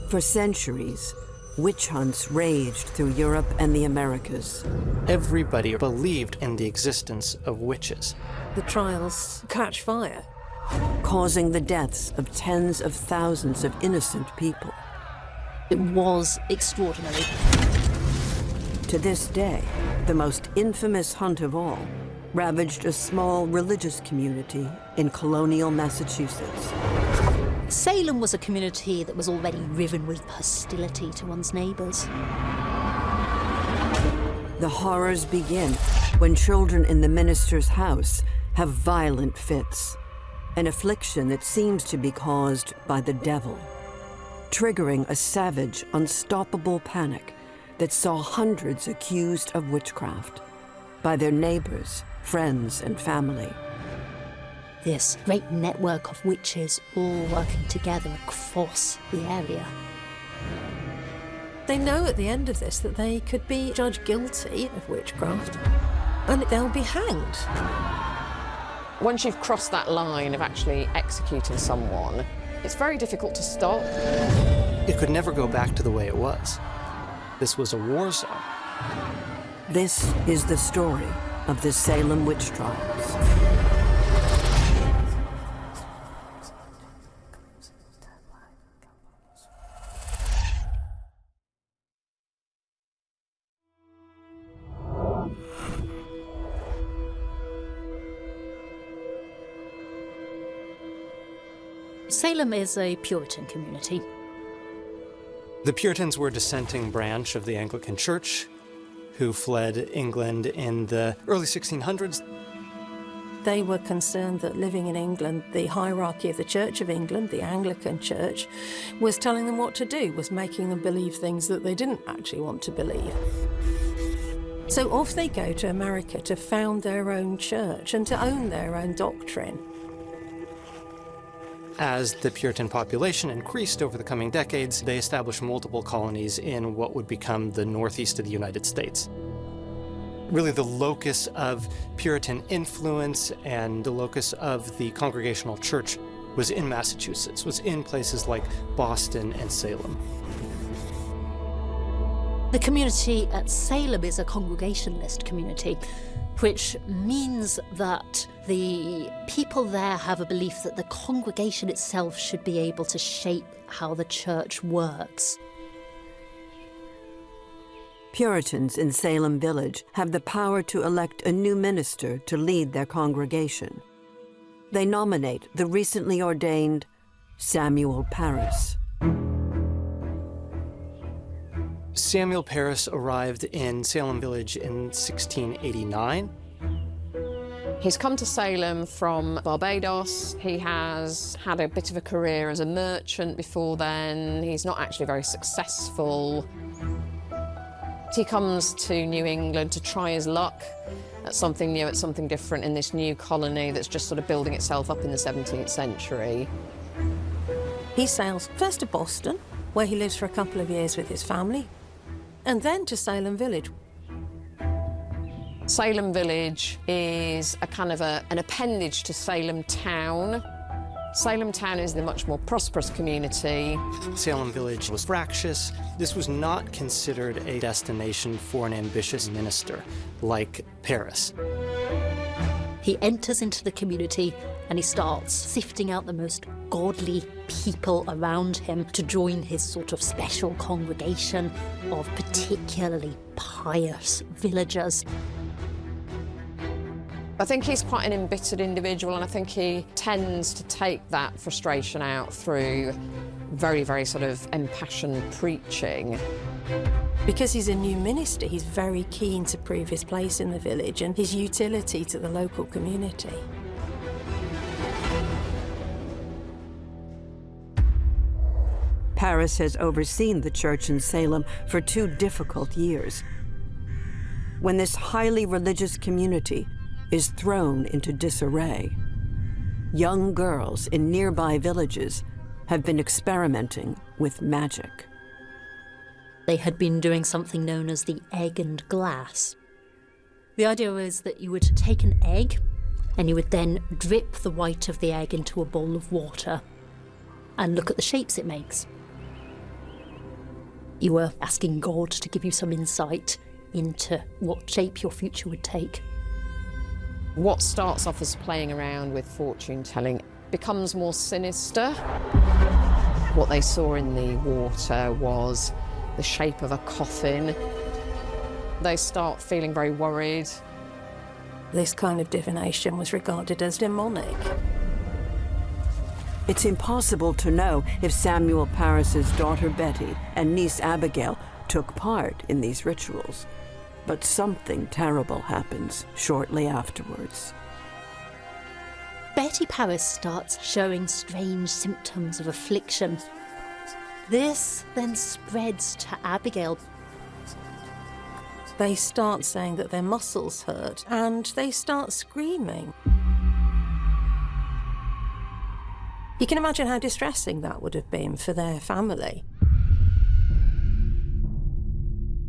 For centuries, witch hunts raged through Europe and the Americas. Everybody believed in the existence of witches. The trials catch fire, causing the deaths of tens of thousands of innocent people. It was extraordinary. To this day, the most infamous hunt of all ravaged a small religious community in colonial Massachusetts. Salem was a community that was already riven with hostility to one's neighbours. The horrors begin when children in the minister's house have violent fits, an affliction that seems to be caused by the devil, triggering a savage, unstoppable panic that saw hundreds accused of witchcraft by their neighbors, friends, and family. This great network of witches all working together across the area. They know at the end of this that they could be judged guilty of witchcraft and they'll be hanged. Once you've crossed that line of actually executing someone, it's very difficult to stop. It could never go back to the way it was. This was a war zone. This is the story of the Salem witch trials. Salem is a Puritan community. The Puritans were a dissenting branch of the Anglican Church who fled England in the early 1600s. They were concerned that living in England, the hierarchy of the Church of England, the Anglican Church, was telling them what to do, was making them believe things that they didn't actually want to believe. So off they go to America to found their own church and to own their own doctrine. As the Puritan population increased over the coming decades, they established multiple colonies in what would become the northeast of the United States. Really the locus of Puritan influence and the locus of the Congregational Church was in Massachusetts, was in places like Boston and Salem. The community at Salem is a Congregationalist community, which means that the people there have a belief that the congregation itself should be able to shape how the church works. Puritans in Salem Village have the power to elect a new minister to lead their congregation. They nominate the recently ordained Samuel Parris. Samuel Parris arrived in Salem Village in 1689. He's come to Salem from Barbados. He has had a bit of a career as a merchant before then. He's not actually very successful. He comes to New England to try his luck at something new, at something different in this new colony that's just sort of building itself up in the 17th century. He sails first to Boston, where he lives for a couple of years with his family, and then to Salem Village. Salem Village is a kind of an appendage to Salem Town. Salem Town is the much more prosperous community. Salem Village was fractious. This was not considered a destination for an ambitious minister like Parris. He enters into the community and he starts sifting out the most godly people around him to join his sort of special congregation of particularly pious villagers. I think he's quite an embittered individual, and I think he tends to take that frustration out through very, very sort of impassioned preaching. Because he's a new minister, he's very keen to prove his place in the village and his utility to the local community. Parris has overseen the church in Salem for 2 difficult years. When this highly religious community is thrown into disarray, young girls in nearby villages have been experimenting with magic. They had been doing something known as the egg and glass. The idea was that you would take an egg and you would then drip the white of the egg into a bowl of water and look at the shapes it makes. You were asking God to give you some insight into what shape your future would take. What starts off as playing around with fortune telling becomes more sinister. What they saw in the water was the shape of a coffin. They start feeling very worried. This kind of divination was regarded as demonic. It's impossible to know if Samuel Parris's daughter Betty and niece Abigail took part in these rituals, but something terrible happens shortly afterwards. Betty Parris starts showing strange symptoms of affliction. This then spreads to Abigail. They start saying that their muscles hurt, and they start screaming. You can imagine how distressing that would have been for their family.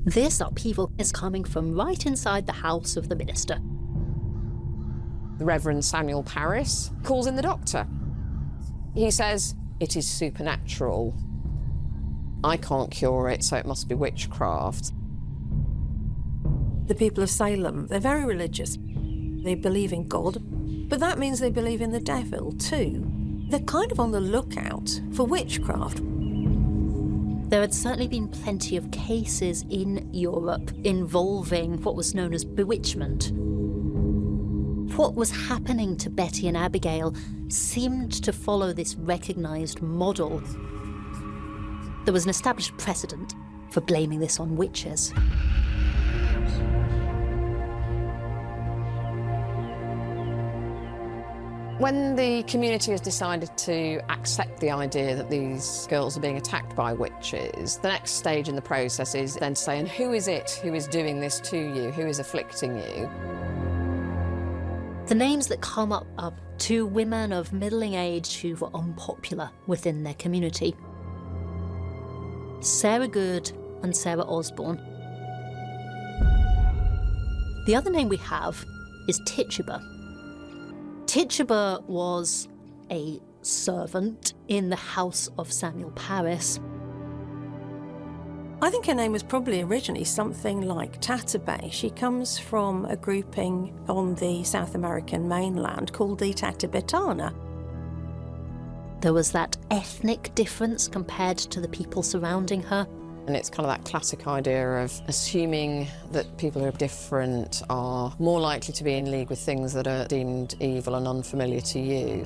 This upheaval is coming from right inside the house of the minister. The Reverend Samuel Parris calls in the doctor. He says, "It is supernatural. I can't cure it, so it must be witchcraft." The people of Salem, they're very religious. They believe in God, but that means they believe in the devil too. They're kind of on the lookout for witchcraft. There had certainly been plenty of cases in Europe involving what was known as bewitchment. What was happening to Betty and Abigail seemed to follow this recognised model. There was an established precedent for blaming this on witches. When the community has decided to accept the idea that these girls are being attacked by witches, the next stage in the process is then to say, and who is it who is doing this to you? Who is afflicting you? The names that come up are two women of middling age who were unpopular within their community. Sarah Good and Sarah Osborne. The other name we have is Tituba. Tituba was a servant in the house of Samuel Parris. I think her name was probably originally something like Tituba. She comes from a grouping on the South American mainland called the Tatibatana. There was that ethnic difference compared to the people surrounding her. And it's kind of that classic idea of assuming that people who are different are more likely to be in league with things that are deemed evil and unfamiliar to you.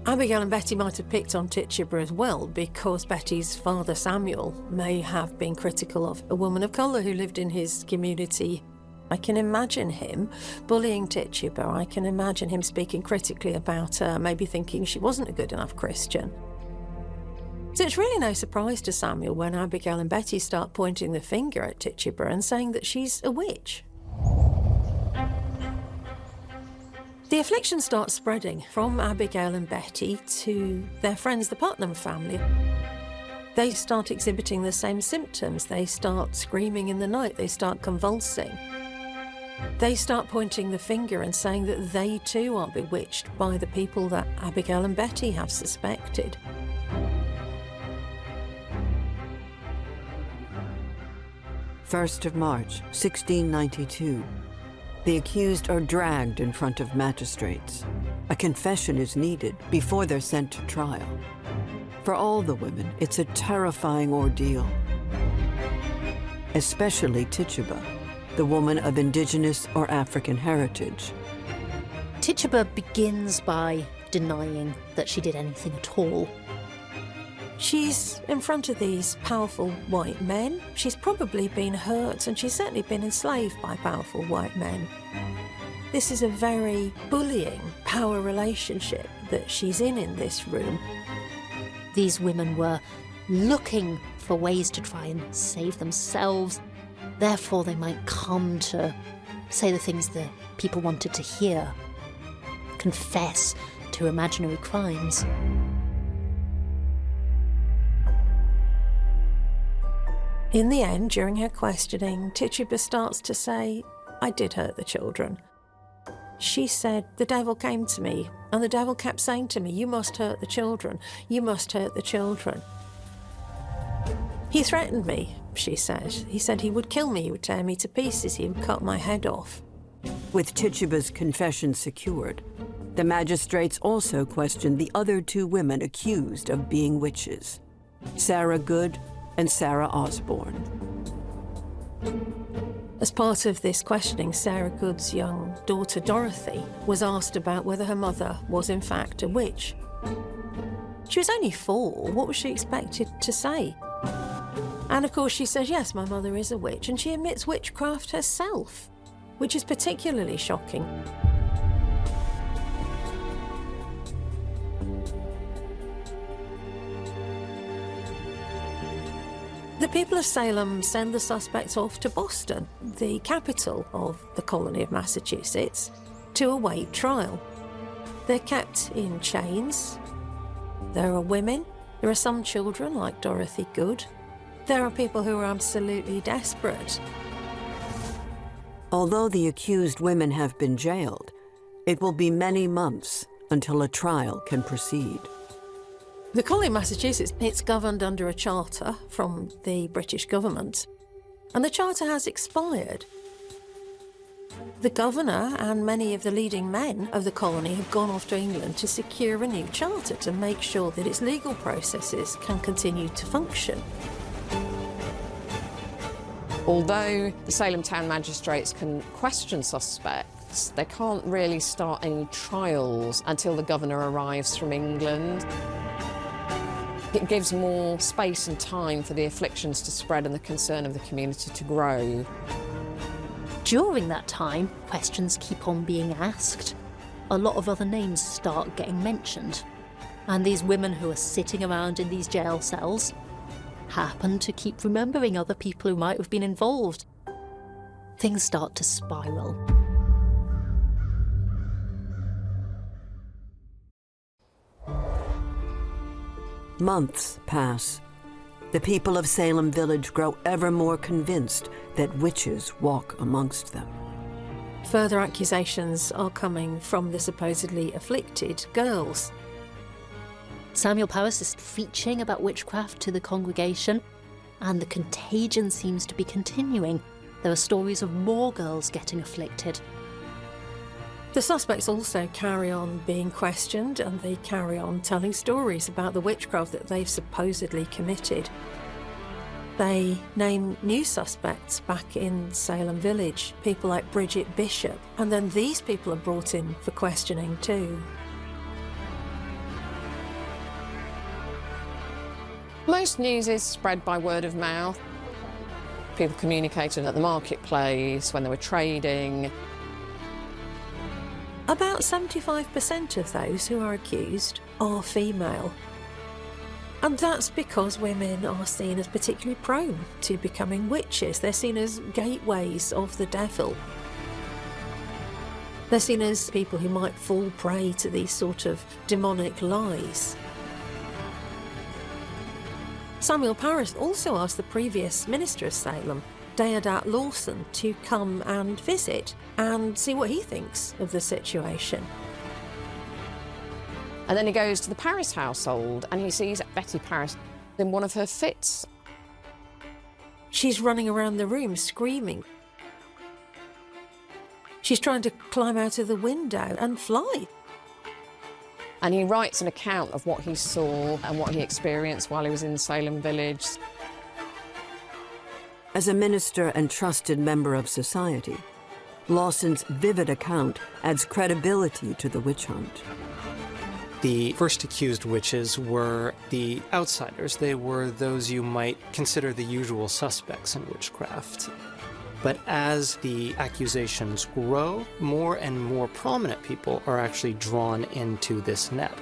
Abigail and Betty might have picked on Tituba as well, because Betty's father Samuel may have been critical of a woman of colour who lived in his community. I can imagine him bullying Tituba. I can imagine him speaking critically about her, maybe thinking she wasn't a good enough Christian. So it's really no surprise to Samuel when Abigail and Betty start pointing the finger at Tituba and saying that she's a witch. The affliction starts spreading from Abigail and Betty to their friends, the Putnam family. They start exhibiting the same symptoms. They start screaming in the night. They start convulsing. They start pointing the finger and saying that they too are bewitched by the people that Abigail and Betty have suspected. March 1, 1692. The accused are dragged in front of magistrates. A confession is needed before they're sent to trial. For all the women, it's a terrifying ordeal. Especially Tituba, the woman of indigenous or African heritage. Tituba begins by denying that she did anything at all. She's in front of these powerful white men. She's probably been hurt, and she's certainly been enslaved by powerful white men. This is a very bullying power relationship that she's in this room. These women were looking for ways to try and save themselves. Therefore, they might come to say the things that people wanted to hear, confess to imaginary crimes. In the end, during her questioning, Tituba starts to say, "I did hurt the children." She said, "The devil came to me, and the devil kept saying to me, 'You must hurt the children, you must hurt the children.'" He threatened me, she said. He said he would kill me, he would tear me to pieces, he would cut my head off. With Tituba's confession secured, the magistrates also questioned the other 2 women accused of being witches, Sarah Good and Sarah Osborne. As part of this questioning, Sarah Good's young daughter Dorothy was asked about whether her mother was in fact a witch. She was only 4, what was she expected to say? And of course she says, yes, my mother is a witch, and she admits witchcraft herself, which is particularly shocking. The people of Salem send the suspects off to Boston, the capital of the colony of Massachusetts, to await trial. They're kept in chains. There are women. There are some children, like Dorothy Good. There are people who are absolutely desperate. Although the accused women have been jailed, it will be many months until a trial can proceed. The colony of Massachusetts, it's governed under a charter from the British government, and the charter has expired. The governor and many of the leading men of the colony have gone off to England to secure a new charter to make sure that its legal processes can continue to function. Although the Salem town magistrates can question suspects, they can't really start any trials until the governor arrives from England. It gives more space and time for the afflictions to spread and the concern of the community to grow. During that time, questions keep on being asked. A lot of other names start getting mentioned. And these women who are sitting around in these jail cells happen to keep remembering other people who might have been involved. Things start to spiral. Months pass. The people of Salem village grow ever more convinced that witches walk amongst them. Further accusations are coming from the supposedly afflicted girls. Samuel Parris is preaching about witchcraft to the congregation, and the contagion seems to be continuing. There are stories of more girls getting afflicted. The suspects also carry on being questioned, and they carry on telling stories about the witchcraft that they've supposedly committed. They name new suspects back in Salem village, people like Bridget Bishop, and then these people are brought in for questioning too. Most news is spread by word of mouth. People communicated at the marketplace, when they were trading. About 75% of those who are accused are female. And that's because women are seen as particularly prone to becoming witches. They're seen as gateways of the devil. They're seen as people who might fall prey to these sort of demonic lies. Samuel Parris also asked the previous minister of Salem, Deodat Lawson, to come and visit and see what he thinks of the situation. And then he goes to the Parris household and he sees Betty Parris in one of her fits. She's running around the room screaming. She's trying to climb out of the window and fly. And he writes an account of what he saw and what he experienced while he was in Salem village. As a minister and trusted member of society, Lawson's vivid account adds credibility to the witch hunt. The first accused witches were the outsiders. They were those you might consider the usual suspects in witchcraft. But as the accusations grow, more and more prominent people are actually drawn into this net.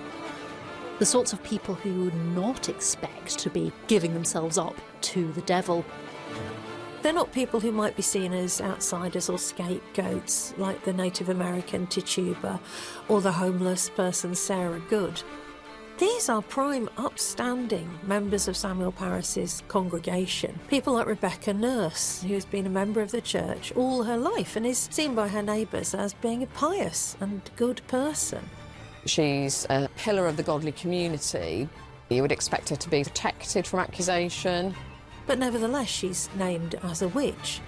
The sorts of people who you would not expect to be giving themselves up to the devil. They're not people who might be seen as outsiders or scapegoats, like the Native American Tituba or the homeless person Sarah Good. These are prime, upstanding members of Samuel Parris's congregation. People like Rebecca Nurse, who's been a member of the church all her life and is seen by her neighbours as being a pious and good person. She's a pillar of the godly community. You would expect her to be protected from accusation. but nevertheless she's named as a witch.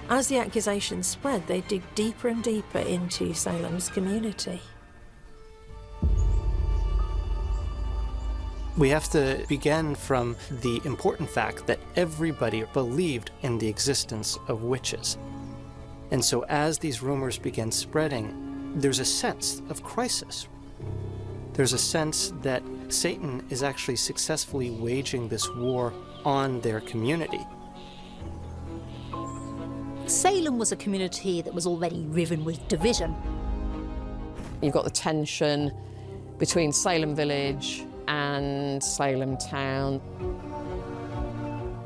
As the accusations spread, they dig deeper and deeper into Salem's community. We have to begin from the important fact that everybody believed in the existence of witches. And so as these rumors begin spreading, there's a sense of crisis. There's a sense that Satan is actually successfully waging this war on their community. Salem was a community that was already riven with division. You've got the tension between Salem village and Salem town.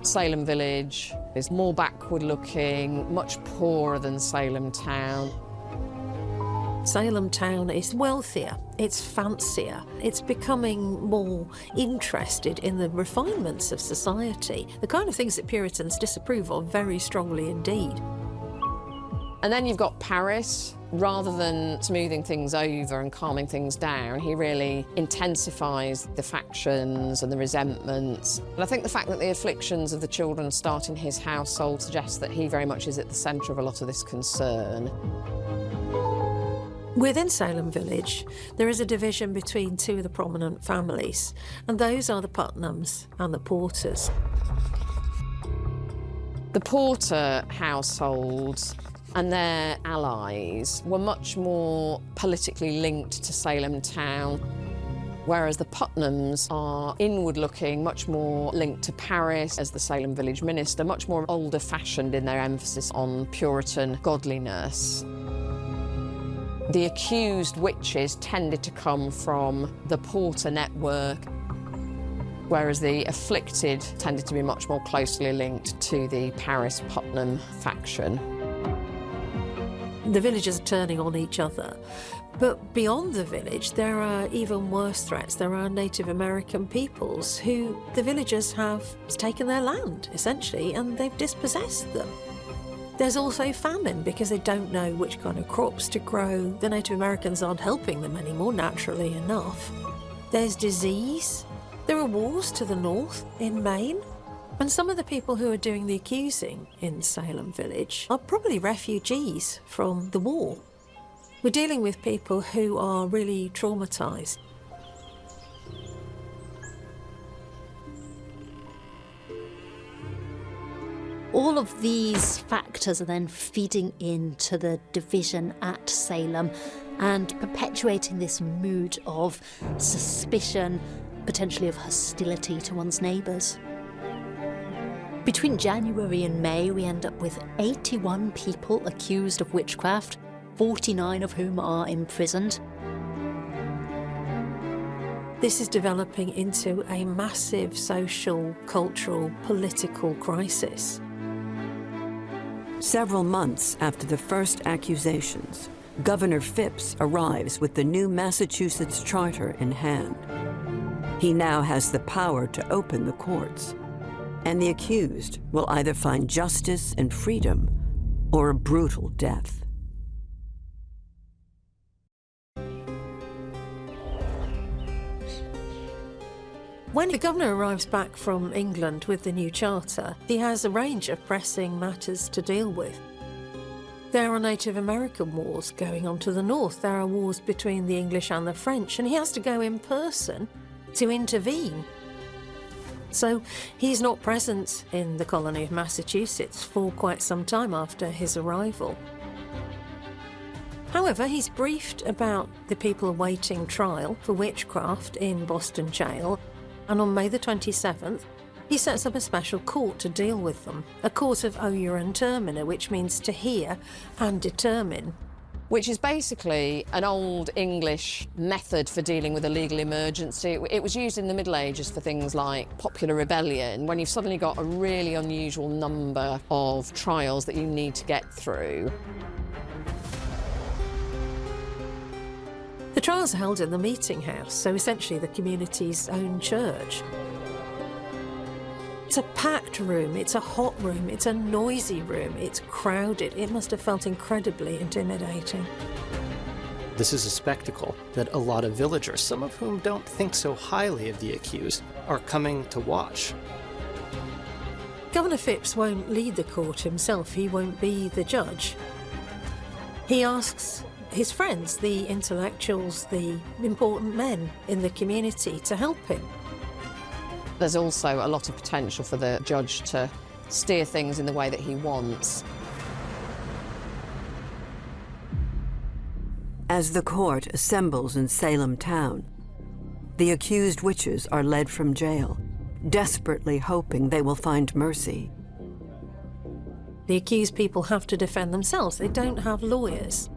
Salem village is more backward looking, much poorer than Salem town. Salem town is wealthier, it's fancier, it's becoming more interested in the refinements of society, the kind of things that Puritans disapprove of very strongly indeed. And then you've got Parris. Rather than smoothing things over and calming things down, he really intensifies the factions and the resentments. And I think the fact that the afflictions of the children start in his household suggests that he very much is at the centre of a lot of this concern. Within Salem village, there is a division between two of the prominent families, and those are the Putnams and the Porters. The Porter households and their allies were much more politically linked to Salem town, whereas the Putnams are inward-looking, much more linked to Parris as the Salem village minister, much more older-fashioned in their emphasis on Puritan godliness. The accused witches tended to come from the Porter network, whereas the afflicted tended to be much more closely linked to the Parris-Putnam faction. The villagers are turning on each other, but beyond the village there are even worse threats. There are Native American peoples who the villagers have taken their land, essentially, and they've dispossessed them. There's also famine because they don't know which kind of crops to grow. The Native Americans aren't helping them anymore, naturally enough. There's disease. There are wars to the north in Maine. And some of the people who are doing the accusing in Salem village are probably refugees from the war. We're dealing with people who are really traumatised. All of these factors are then feeding into the division at Salem and perpetuating this mood of suspicion, potentially of hostility to one's neighbours. Between January and May, we end up with 81 people accused of witchcraft, 49 of whom are imprisoned. This is developing into a massive social, cultural, political crisis. Several months after the first accusations, Governor Phipps arrives with the new Massachusetts Charter in hand. He now has the power to open the courts, and the accused will either find justice and freedom or a brutal death. When the governor arrives back from England with the new charter, he has a range of pressing matters to deal with. There are Native American wars going on to the north. There are wars between the English and the French, and he has to go in person to intervene. So he's not present in the colony of Massachusetts for quite some time after his arrival. However, he's briefed about the people awaiting trial for witchcraft in Boston jail, and on May the 27th, he sets up a special court to deal with them, a court of oyer and termina, which means to hear and determine. Which is basically an old English method for dealing with a legal emergency. It was used in the Middle Ages for things like popular rebellion, when you've suddenly got a really unusual number of trials that you need to get through. The trials are held in the meeting house, so essentially the community's own church. It's a packed room, it's a hot room, it's a noisy room, it's crowded. It must have felt incredibly intimidating. This is a spectacle that a lot of villagers, some of whom don't think so highly of the accused, are coming to watch. Governor Phipps won't lead the court himself, he won't be the judge. He asks his friends, the intellectuals, the important men in the community, to help him. There's also a lot of potential for the judge to steer things in the way that he wants. As the court assembles in Salem town, the accused witches are led from jail, desperately hoping they will find mercy. The accused people have to defend themselves. They don't have lawyers.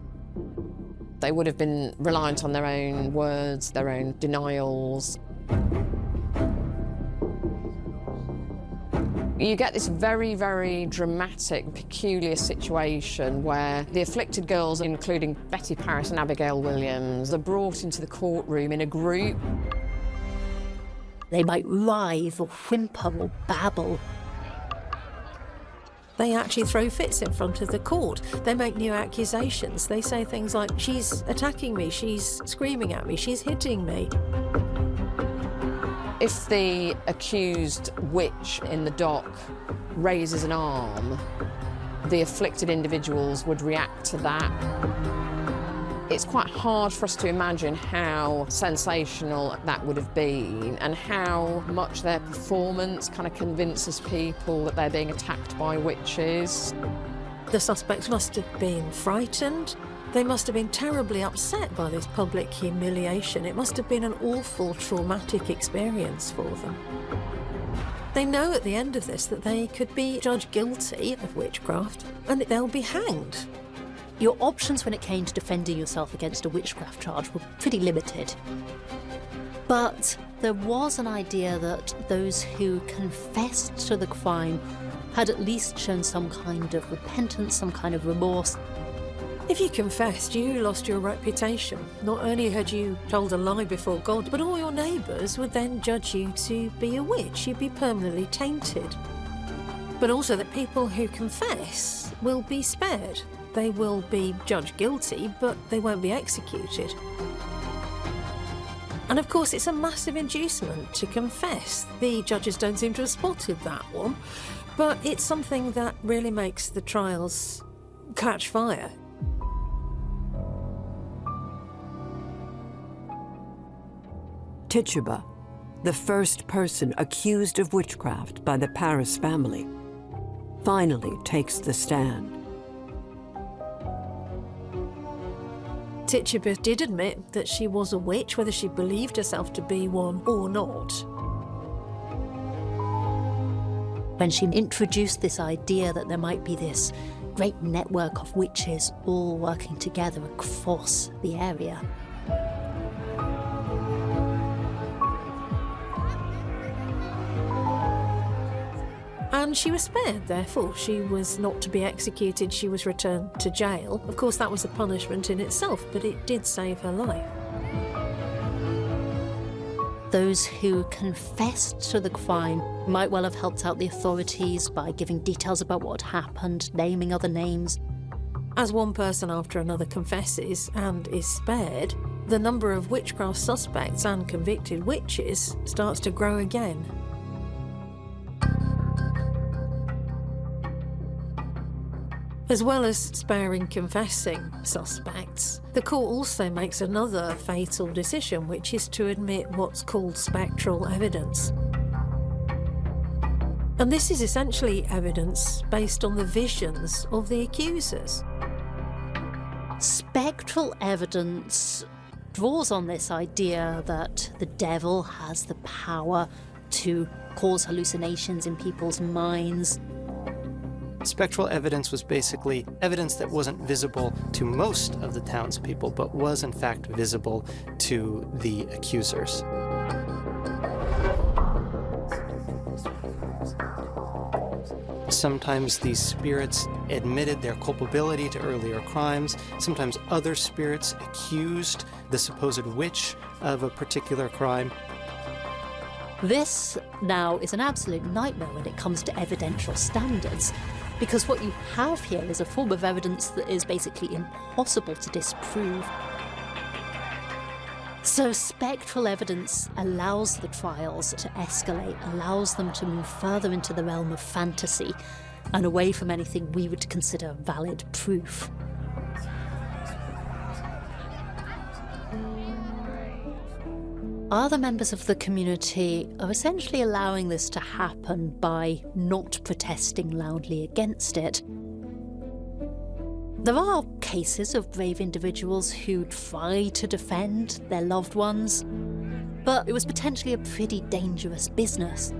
They would have been reliant on their own words, their own denials. You get this very, very dramatic, peculiar situation where the afflicted girls, including Betty Parris and Abigail Williams, are brought into the courtroom in a group. They might writhe or whimper or babble. They actually throw fits in front of the court. They make new accusations. They say things like, she's attacking me, she's screaming at me, she's hitting me. If the accused witch in the dock raises an arm, the afflicted individuals would react to that. It's quite hard for us to imagine how sensational that would have been and how much their performance kind of convinces people that they're being attacked by witches. The suspects must have been frightened. They must have been terribly upset by this public humiliation. It must have been an awful, traumatic experience for them. They know at the end of this that they could be judged guilty of witchcraft and they'll be hanged. Your options when it came to defending yourself against a witchcraft charge were pretty limited. But there was an idea that those who confessed to the crime had at least shown some kind of repentance, some kind of remorse. If you confessed, you lost your reputation. Not only had you told a lie before God, but all your neighbours would then judge you to be a witch. You'd be permanently tainted. But also that people who confess will be spared. They will be judged guilty, but they won't be executed. And of course, it's a massive inducement to confess. The judges don't seem to have spotted that one, but it's something that really makes the trials catch fire. Tituba, the first person accused of witchcraft by the Parris family, finally takes the stand. Tituba did admit that she was a witch, whether she believed herself to be one or not. When she introduced this idea that there might be this great network of witches all working together across the area. And she was spared, therefore. She was not to be executed, she was returned to jail. Of course, that was a punishment in itself, but it did save her life. Those who confessed to the crime might well have helped out the authorities by giving details about what had happened, naming other names. As one person after another confesses and is spared, the number of witchcraft suspects and convicted witches starts to grow again. As well as sparing confessing suspects, the court also makes another fatal decision, which is to admit what's called spectral evidence. And this is essentially evidence based on the visions of the accusers. Spectral evidence draws on this idea that the devil has the power to cause hallucinations in people's minds. Spectral evidence was basically evidence that wasn't visible to most of the townspeople, but was in fact visible to the accusers. Sometimes these spirits admitted their culpability to earlier crimes. Sometimes other spirits accused the supposed witch of a particular crime. This now is an absolute nightmare when it comes to evidential standards, because what you have here is a form of evidence that is basically impossible to disprove. So spectral evidence allows the trials to escalate, allows them to move further into the realm of fantasy and away from anything we would consider valid proof. Other members of the community are essentially allowing this to happen by not protesting loudly against it. There are cases of brave individuals who try to defend their loved ones, but it was potentially a pretty dangerous business.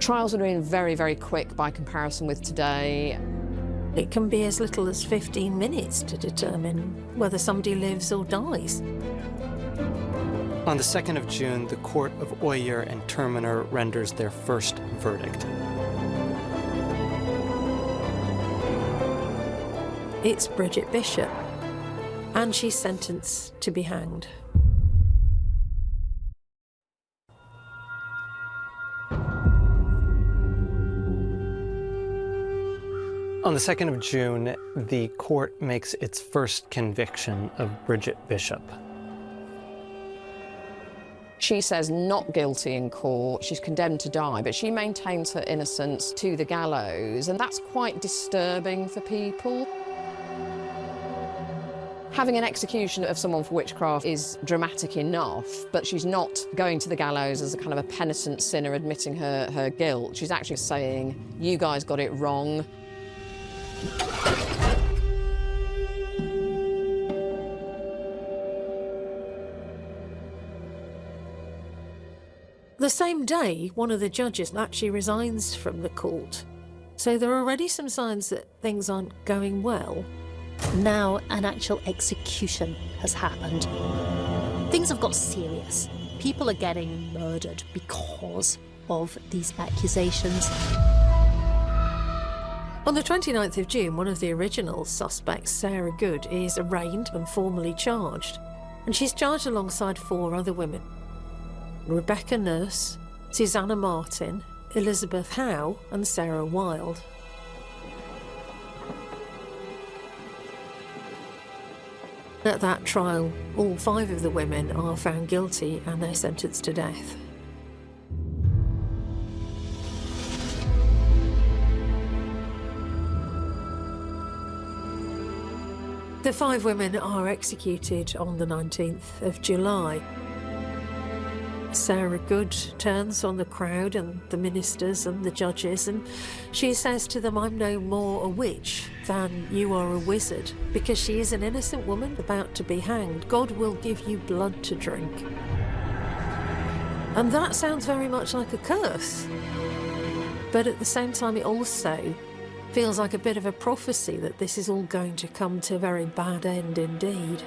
Trials are being very, very quick by comparison with today. It can be as little as 15 minutes to determine whether somebody lives or dies. On the 2nd of June, the Court of Oyer and Terminer renders their first verdict. It's Bridget Bishop, and she's sentenced to be hanged. On the 2nd of June, the court makes its first conviction of Bridget Bishop. She says not guilty in court, she's condemned to die, but she maintains her innocence to the gallows, and that's quite disturbing for people. Having an execution of someone for witchcraft is dramatic enough, but she's not going to the gallows as a kind of a penitent sinner admitting her guilt. She's actually saying, you guys got it wrong. The same day, one of the judges actually resigns from the court. So there are already some signs that things aren't going well. Now an actual execution has happened. Things have got serious. People are getting murdered because of these accusations. On the 29th of June, one of the original suspects, Sarah Good, is arraigned and formally charged. And she's charged alongside 4 other women: Rebecca Nurse, Susanna Martin, Elizabeth Howe and Sarah Wilde. At that trial, all 5 of the women are found guilty and they're sentenced to death. The 5 women are executed on the 19th of July. Sarah Good turns on the crowd and the ministers and the judges, and she says to them, I'm no more a witch than you are a wizard. Because she is an innocent woman about to be hanged, God will give you blood to drink. And that sounds very much like a curse. But at the same time, it also feels like a bit of a prophecy that this is all going to come to a very bad end indeed.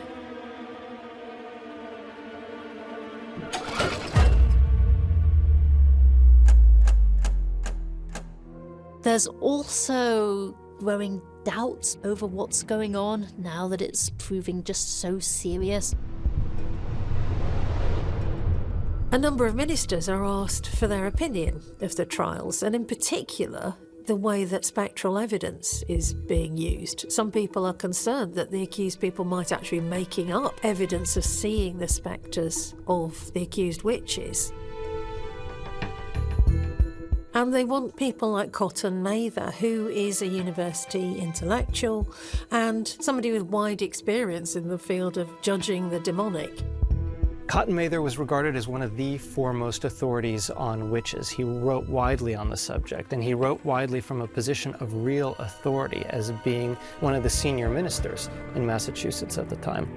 There's also growing doubts over what's going on now that it's proving just so serious. A number of ministers are asked for their opinion of the trials, and in particular, the way that spectral evidence is being used. Some people are concerned that the accused people might actually be making up evidence of seeing the spectres of the accused witches. And they want people like Cotton Mather, who is a university intellectual and somebody with wide experience in the field of judging the demonic. Cotton Mather was regarded as one of the foremost authorities on witches. He wrote widely on the subject, and he wrote widely from a position of real authority as being one of the senior ministers in Massachusetts at the time.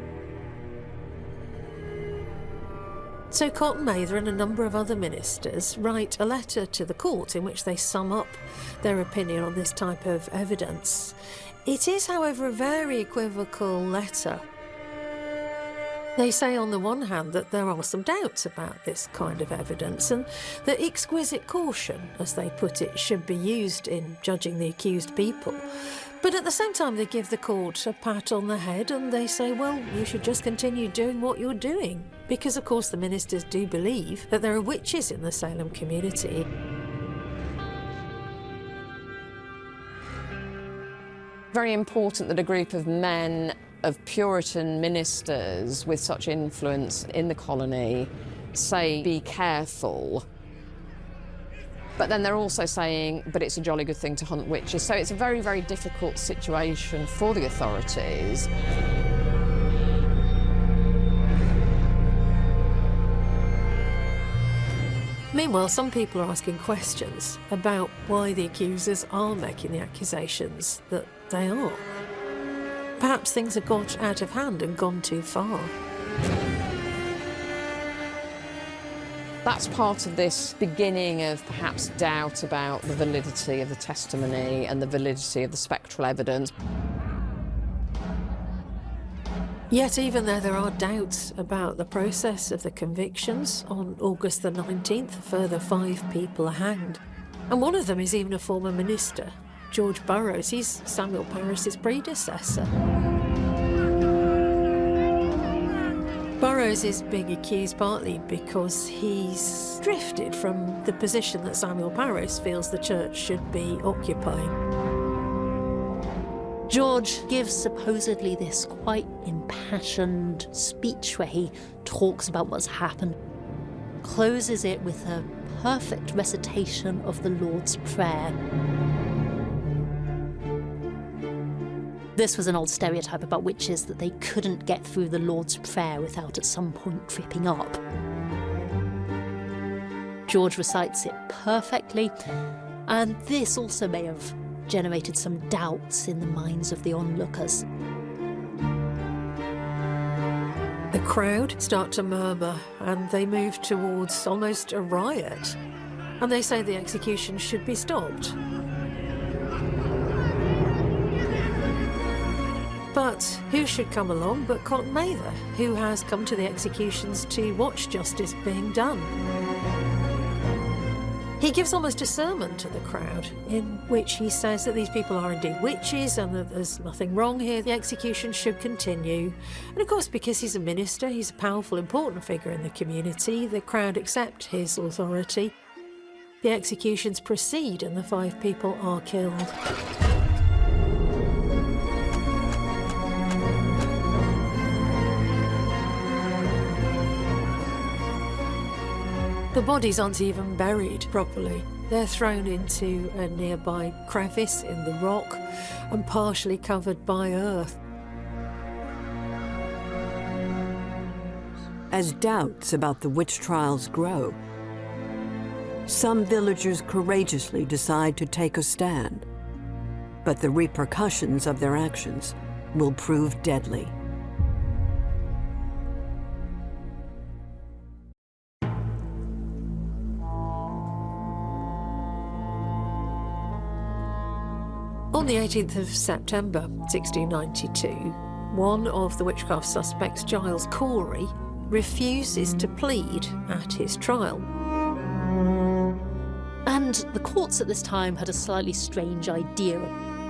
So Cotton Mather and a number of other ministers write a letter to the court in which they sum up their opinion on this type of evidence. It is, however, a very equivocal letter. They say on the one hand that there are some doubts about this kind of evidence and that exquisite caution, as they put it, should be used in judging the accused people. But at the same time, they give the court a pat on the head and they say, well, you should just continue doing what you're doing. Because, of course, the ministers do believe that there are witches in the Salem community. Very important that a group of men of Puritan ministers with such influence in the colony say, be careful. But then they're also saying, but it's a jolly good thing to hunt witches. So it's a very, very difficult situation for the authorities. Meanwhile, some people are asking questions about why the accusers are making the accusations that they are. Perhaps things have got out of hand and gone too far. That's part of this beginning of perhaps doubt about the validity of the testimony and the validity of the spectral evidence. Yet even though there are doubts about the process of the convictions, on August the 19th, a further 5 people are hanged. And one of them is even a former minister, George Burroughs. He's Samuel Parris's predecessor. Burroughs is being accused partly because he's drifted from the position that Samuel Parris feels the church should be occupying. George gives supposedly this quite impassioned speech where he talks about what's happened, closes it with a perfect recitation of the Lord's Prayer. This was an old stereotype about witches, that they couldn't get through the Lord's Prayer without at some point tripping up. George recites it perfectly, and this also may have generated some doubts in the minds of the onlookers. The crowd start to murmur and they move towards almost a riot. And they say the execution should be stopped. But who should come along but Cotton Mather, who has come to the executions to watch justice being done. He gives almost a sermon to the crowd, in which he says that these people are indeed witches and that there's nothing wrong here, the execution should continue. And of course, because he's a minister, he's a powerful, important figure in the community, the crowd accept his authority. The executions proceed and the 5 people are killed. The bodies aren't even buried properly. They're thrown into a nearby crevice in the rock and partially covered by earth. As doubts about the witch trials grow, some villagers courageously decide to take a stand. But the repercussions of their actions will prove deadly. On the 18th of September 1692, one of the witchcraft suspects, Giles Corey, refuses to plead at his trial. And the courts at this time had a slightly strange idea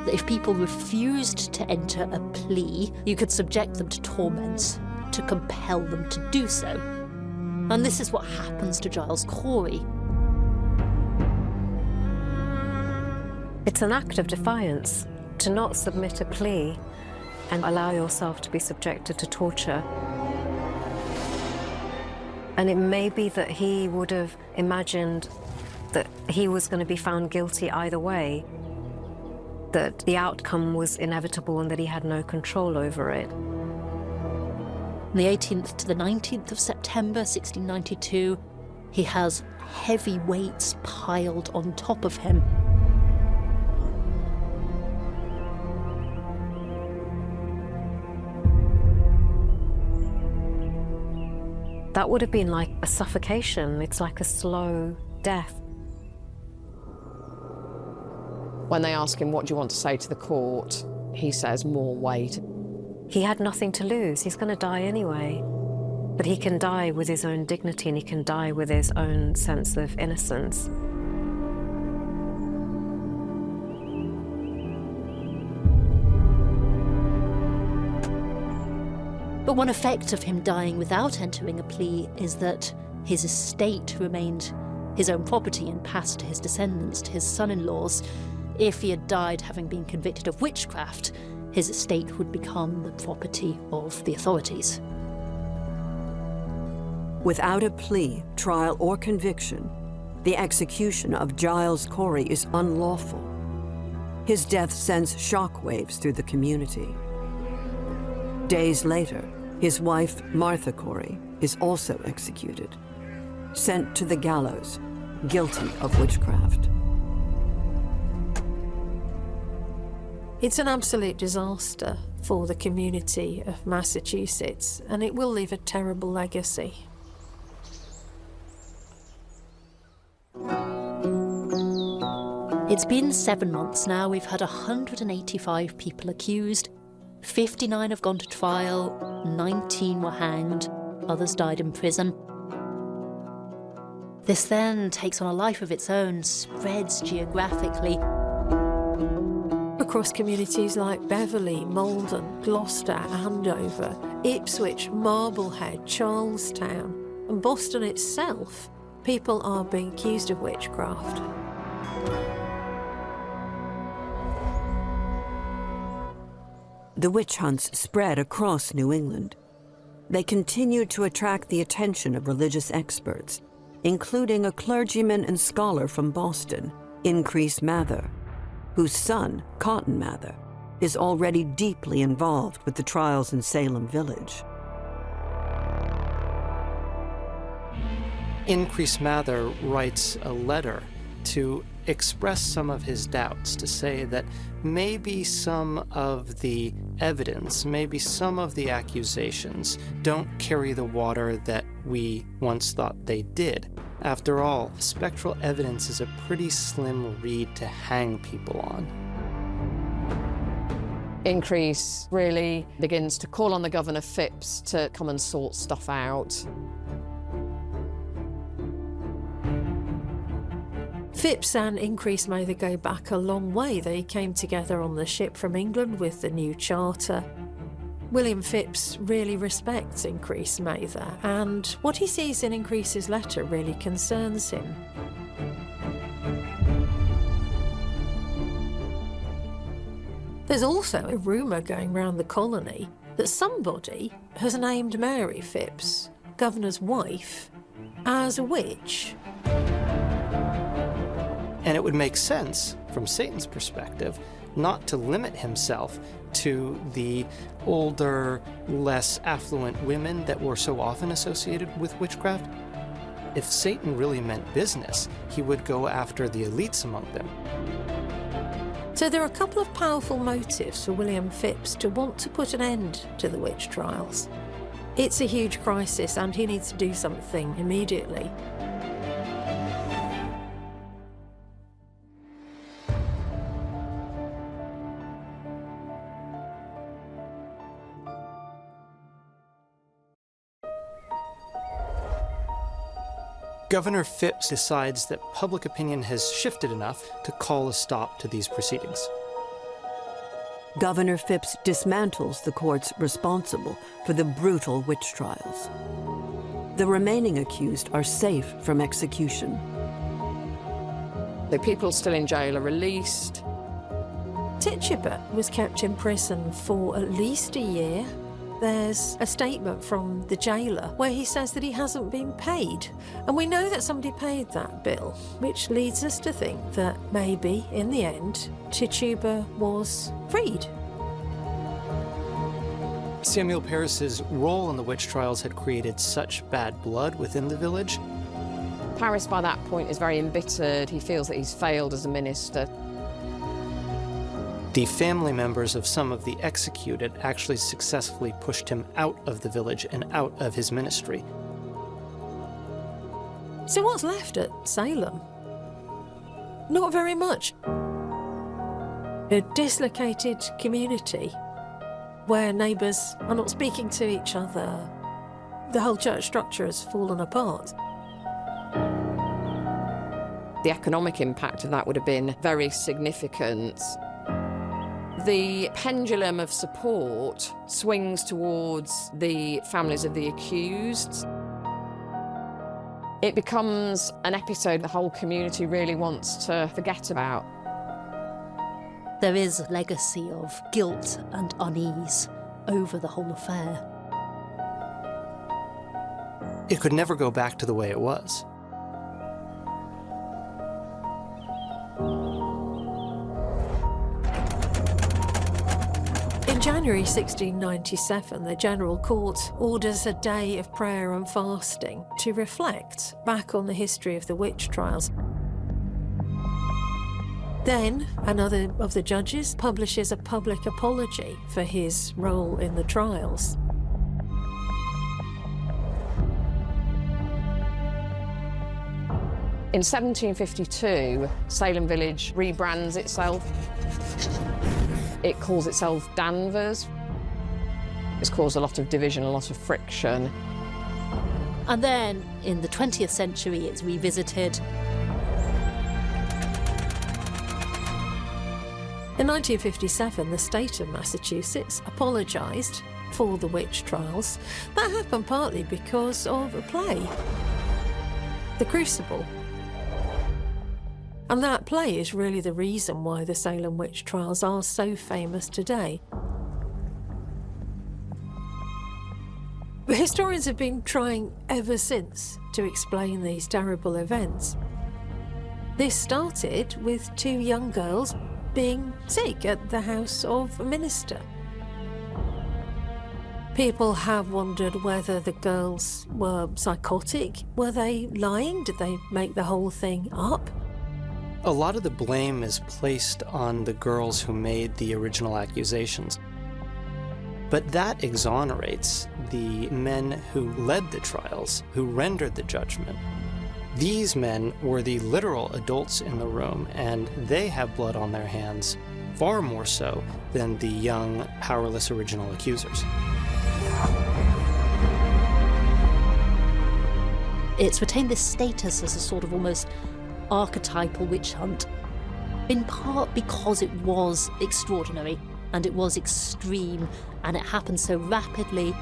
that if people refused to enter a plea, you could subject them to torments to compel them to do so. And this is what happens to Giles Corey. It's an act of defiance to not submit a plea and allow yourself to be subjected to torture. And it may be that he would have imagined that he was going to be found guilty either way, that the outcome was inevitable and that he had no control over it. On the 18th to the 19th of September 1692, he has heavy weights piled on top of him. That would have been like a suffocation. It's like a slow death. When they ask him, what do you want to say to the court? He says, more weight. He had nothing to lose. He's going to die anyway. But he can die with his own dignity and he can die with his own sense of innocence. But one effect of him dying without entering a plea is that his estate remained his own property and passed to his descendants, to his son-in-laws. If he had died having been convicted of witchcraft, his estate would become the property of the authorities. Without a plea, trial, or conviction, the execution of Giles Corey is unlawful. His death sends shockwaves through the community. Days later, his wife, Martha Corey, is also executed, sent to the gallows, guilty of witchcraft. It's an absolute disaster for the community of Massachusetts, and it will leave a terrible legacy. It's been 7 months now. We've had 185 people accused. 59 have gone to trial, 19 were hanged, others died in prison. This then takes on a life of its own, spreads geographically. Across communities like Beverly, Malden, Gloucester, Andover, Ipswich, Marblehead, Charlestown, and Boston itself, people are being accused of witchcraft. The witch hunts spread across New England. They continued to attract the attention of religious experts, including a clergyman and scholar from Boston, Increase Mather, whose son, Cotton Mather, is already deeply involved with the trials in Salem village. Increase Mather writes a letter to express some of his doubts, to say that maybe some of the evidence, maybe some of the accusations don't carry the water that we once thought they did. After all, spectral evidence is a pretty slim reed to hang people on. Increase really begins to call on the Governor Phipps to come and sort stuff out. Phipps and Increase Mather go back a long way. They came together on the ship from England with the new charter. William Phipps really respects Increase Mather, and what he sees in Increase's letter really concerns him. There's also a rumour going round the colony that somebody has named Mary Phipps, Governor's wife, as a witch. And it would make sense, from Satan's perspective, not to limit himself to the older, less affluent women that were so often associated with witchcraft. If Satan really meant business, he would go after the elites among them. So there are a couple of powerful motives for William Phipps to want to put an end to the witch trials. It's a huge crisis and he needs to do something immediately. Governor Phipps decides that public opinion has shifted enough to call a stop to these proceedings. Governor Phipps dismantles the courts responsible for the brutal witch trials. The remaining accused are safe from execution. The people still in jail are released. Tituba was kept in prison for at least a year. There's a statement from the jailer where he says that he hasn't been paid. And we know that somebody paid that bill, which leads us to think that maybe, in the end, Tituba was freed. Samuel Parris's role in the witch trials had created such bad blood within the village. Parris, by that point, is very embittered. He feels that he's failed as a minister. The family members of some of the executed actually successfully pushed him out of the village and out of his ministry. So what's left at Salem? Not very much. A dislocated community where neighbours are not speaking to each other. The whole church structure has fallen apart. The economic impact of that would have been very significant. The pendulum of support swings towards the families of the accused. It becomes an episode the whole community really wants to forget about. There is a legacy of guilt and unease over the whole affair. It could never go back to the way it was. In January 1697, the General Court orders a day of prayer and fasting to reflect back on the history of the witch trials. Then, another of the judges publishes a public apology for his role in the trials. In 1752, Salem village rebrands itself. It calls itself Danvers. It's caused a lot of division, a lot of friction. And then, in the 20th century, it's revisited. In 1957, the state of Massachusetts apologised for the witch trials. That happened partly because of a play, The Crucible. And that play is really the reason why the Salem witch trials are so famous today. Historians have been trying ever since to explain these terrible events. This started with two young girls being sick at the house of a minister. People have wondered whether the girls were psychotic. Were they lying? Did they make the whole thing up? A lot of the blame is placed on the girls who made the original accusations. But that exonerates the men who led the trials, who rendered the judgment. These men were the literal adults in the room, and they have blood on their hands, far more so than the young, powerless original accusers. It's retained this status as a sort of almost archetypal witch hunt, in part because it was extraordinary and it was extreme and it happened so rapidly.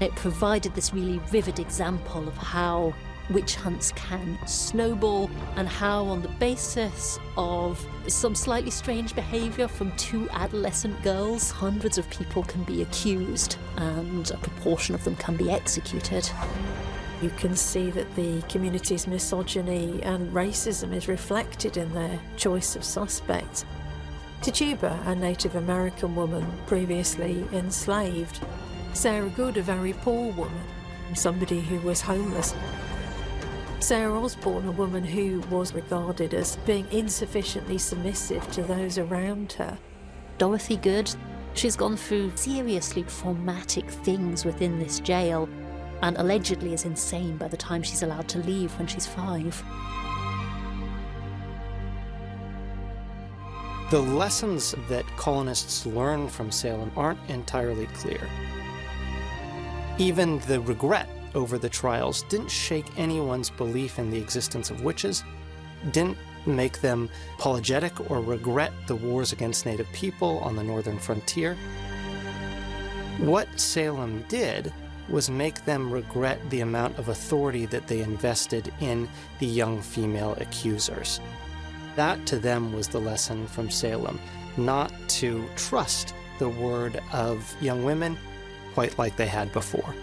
It provided this really vivid example of how witch hunts can snowball and how, on the basis of some slightly strange behaviour from two adolescent girls, hundreds of people can be accused and a proportion of them can be executed. You can see that the community's misogyny and racism is reflected in their choice of suspects. Tituba, a Native American woman previously enslaved. Sarah Good, a very poor woman, somebody who was homeless. Sarah Osborne, a woman who was regarded as being insufficiently submissive to those around her. Dorothy Good, she's gone through seriously traumatic things within this jail and allegedly is insane by the time she's allowed to leave when she's 5. The lessons that colonists learn from Salem aren't entirely clear. Even the regret over the trials didn't shake anyone's belief in the existence of witches, didn't make them apologetic or regret the wars against Native people on the northern frontier. What Salem did was make them regret the amount of authority that they invested in the young female accusers. That to them was the lesson from Salem, not to trust the word of young women quite like they had before.